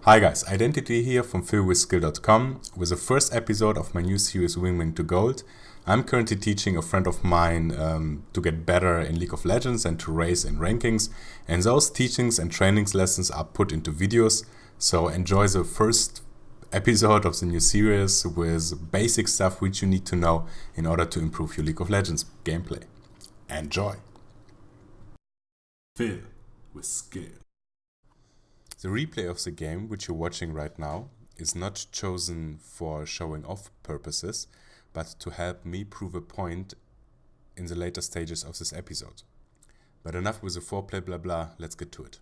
Hi guys, Identity here from philwithskill.com with the first episode of my new series Wingman to Gold. I'm currently teaching a friend of mine to get better in League of Legends and to raise in rankings, and those teachings and trainings lessons are put into videos, so enjoy the first episode of the new series with basic stuff which you need to know in order to improve your League of Legends gameplay. Enjoy! Phil with Skill. The replay of the game, which you're watching right now, is not chosen for showing off purposes, but to help me prove a point in the later stages of this episode. But enough with the foreplay blah blah, let's get to it.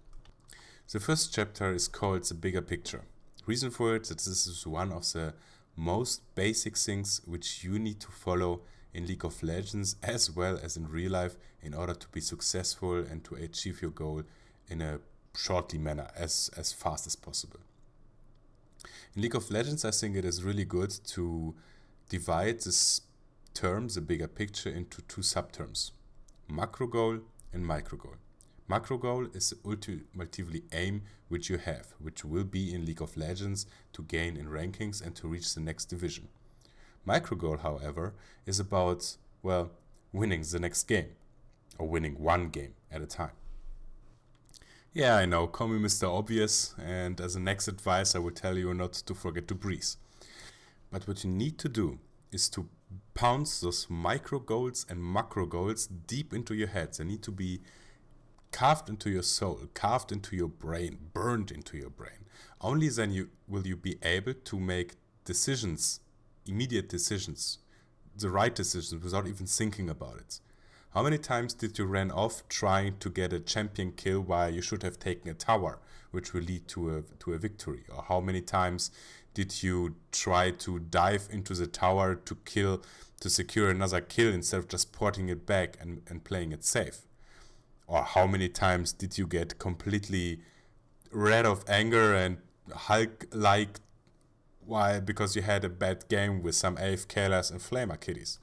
The first chapter is called The Bigger Picture. Reason for it that this is one of the most basic things which you need to follow in League of Legends as well as in real life in order to be successful and to achieve your goal in a shortly manner, as fast as possible. In League of Legends, I think it is really good to divide this term, the bigger picture, into two subterms: macro goal and micro goal. Macro goal is the ultimately aim which you have, which will be in League of Legends to gain in rankings and to reach the next division. Micro goal, however, is about, well, winning the next game, or winning one game at a time. Yeah, I know, call me Mr. Obvious, and as a next advice I will tell you not to forget to breathe. But what you need to do is to pounce those micro goals and macro goals deep into your head. They need to be carved into your soul, carved into your brain, burned into your brain. Only then will you be able to make decisions, immediate decisions, the right decisions without even thinking about it. How many times did you run off trying to get a champion kill while you should have taken a tower, which will lead to a victory? Or how many times did you try to dive into the tower to secure another kill instead of just porting it back and playing it safe? Or how many times did you get completely red of anger and Hulk-like because you had a bad game with some AFKers and Flamer kitties?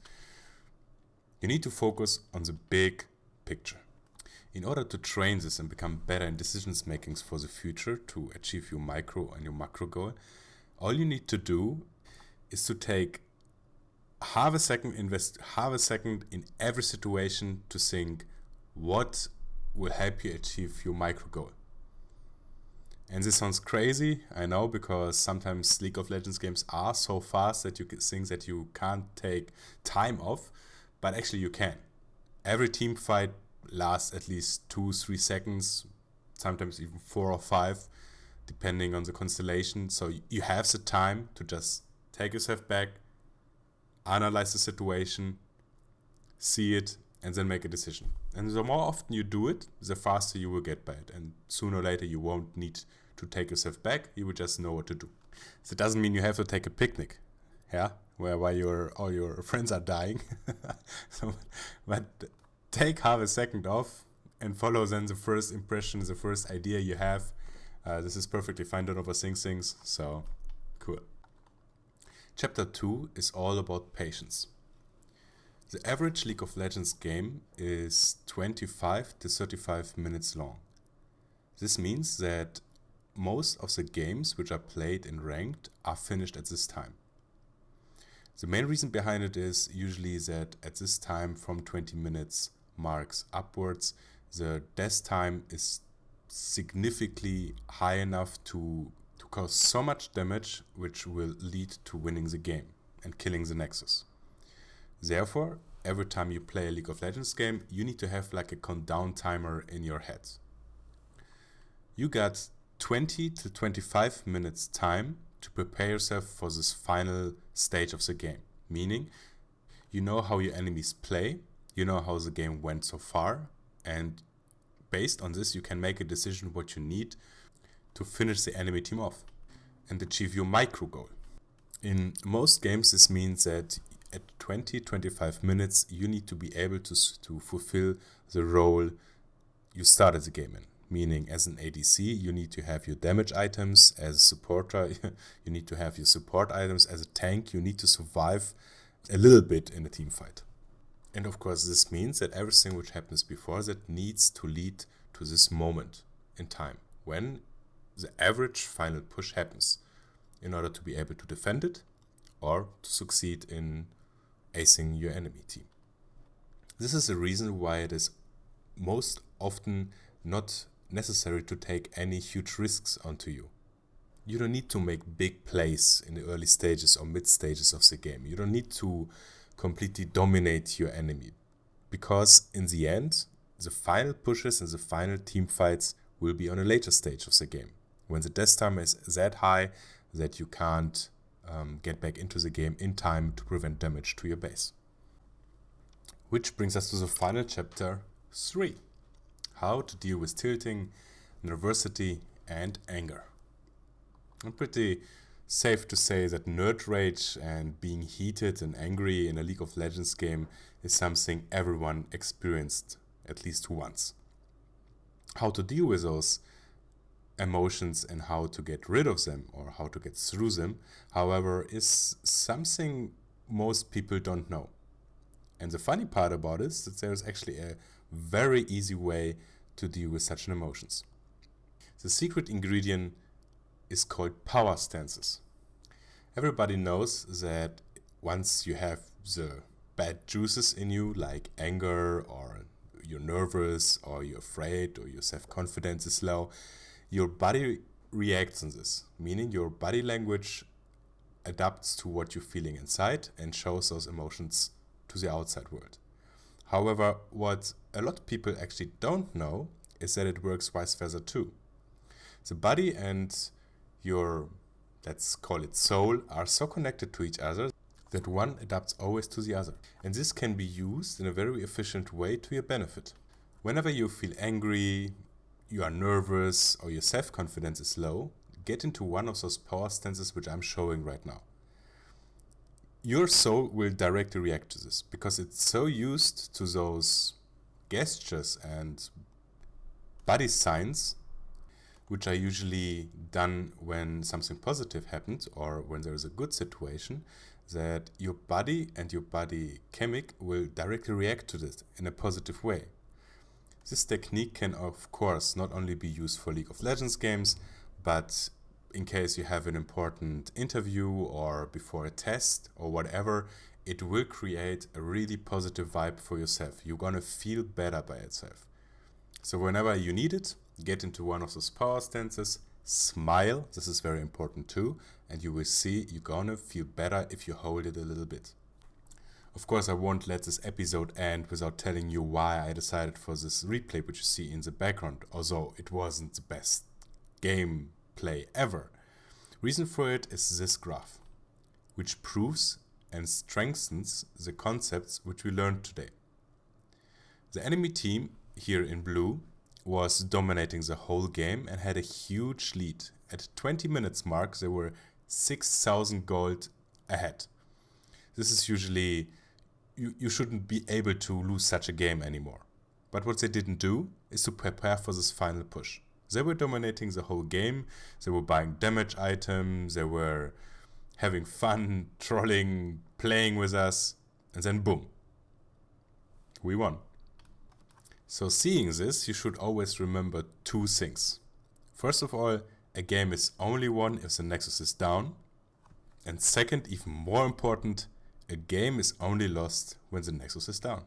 You need to focus on the big picture. In order to train this and become better in decisions makings for the future to achieve your micro and your macro goal, all you need to do is to take invest half a second in every situation to think what will help you achieve your micro goal. And this sounds crazy, I know, because sometimes League of Legends games are so fast that you think that you can't take time off. But actually you can. Every team fight lasts at least 2-3 seconds, sometimes even 4 or 5, depending on the constellation. So you have the time to just take yourself back, analyze the situation, see it, and then make a decision. And the more often you do it, the faster you will get by it. And sooner or later you won't need to take yourself back, you will just know what to do. That doesn't mean you have to take a picnic. Yeah, while all your friends are dying. But take half a second off and follow then the first impression, the first idea you have. This is perfectly fine, don't overthink things, so cool. Chapter 2 is all about patience. The average League of Legends game is 25 to 35 minutes long. This means that most of the games which are played in ranked are finished at this time. The main reason behind it is usually that at this time from 20 minutes marks upwards, the death time is significantly high enough to cause so much damage which will lead to winning the game and killing the Nexus. Therefore, every time you play a League of Legends game, you need to have like a countdown timer in your head. You got 20 to 25 minutes time to prepare yourself for this final stage of the game. Meaning, you know how your enemies play, you know how the game went so far, and based on this you can make a decision what you need to finish the enemy team off and achieve your micro goal. In most games this means that at 20-25 minutes you need to be able to fulfill the role you started the game in. Meaning, as an ADC, you need to have your damage items. As a supporter, you need to have your support items. As a tank, you need to survive a little bit in a team fight. And of course, this means that everything which happens before that needs to lead to this moment in time when the average final push happens in order to be able to defend it or to succeed in acing your enemy team. This is the reason why it is most often not necessary to take any huge risks onto you. You don't need to make big plays in the early stages or mid stages of the game. You don't need to completely dominate your enemy, because in the end, the final pushes and the final team fights will be on a later stage of the game, when the death time is that high that you can't get back into the game in time to prevent damage to your base. Which brings us to the final chapter 3. How to deal with tilting, nervosity, and anger. I'm pretty safe to say that nerd rage and being heated and angry in a League of Legends game is something everyone experienced at least once. How to deal with those emotions and how to get rid of them or how to get through them, however, is something most people don't know. And the funny part about it is that there is actually a very easy way to deal with such emotions. The secret ingredient is called power stances. Everybody knows that once you have the bad juices in you, like anger, or you're nervous, or you're afraid, or your self-confidence is low, your body reacts on this, meaning your body language adapts to what you're feeling inside and shows those emotions to the outside world. However, what a lot of people actually don't know is that it works vice versa too. The body and your, let's call it soul, are so connected to each other that one adapts always to the other. And this can be used in a very efficient way to your benefit. Whenever you feel angry, you are nervous, or your self-confidence is low, get into one of those power stances which I'm showing right now. Your soul will directly react to this because it's so used to those gestures and body signs which are usually done when something positive happens or when there is a good situation, that your body and your body chemic will directly react to this in a positive way. This technique can, of course, not only be used for League of Legends games, but in case you have an important interview or before a test or whatever, it will create a really positive vibe for yourself. You're gonna feel better by itself. So whenever you need it, get into one of those power stances, smile, this is very important too, and you will see you're gonna feel better if you hold it a little bit. Of course, I won't let this episode end without telling you why I decided for this replay which you see in the background, although it wasn't the best gameplay ever. Reason for it is this graph, which proves and strengthens the concepts which we learned today. The enemy team, here in blue, was dominating the whole game and had a huge lead. At 20 minutes mark, they were 6,000 gold ahead. This is usually, you shouldn't be able to lose such a game anymore. But what they didn't do is to prepare for this final push. They were dominating the whole game, they were buying damage items, they were having fun, trolling, playing with us, and then boom, we won. So seeing this, you should always remember two things. First of all, a game is only won if the nexus is down. And second, even more important, a game is only lost when the nexus is down.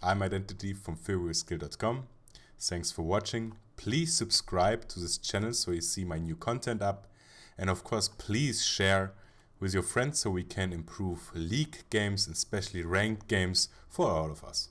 I'm Identity from FuriouSkill.com. Thanks for watching. Please subscribe to this channel so you see my new content up. And of course, please share with your friends so we can improve League games, especially ranked games, for all of us.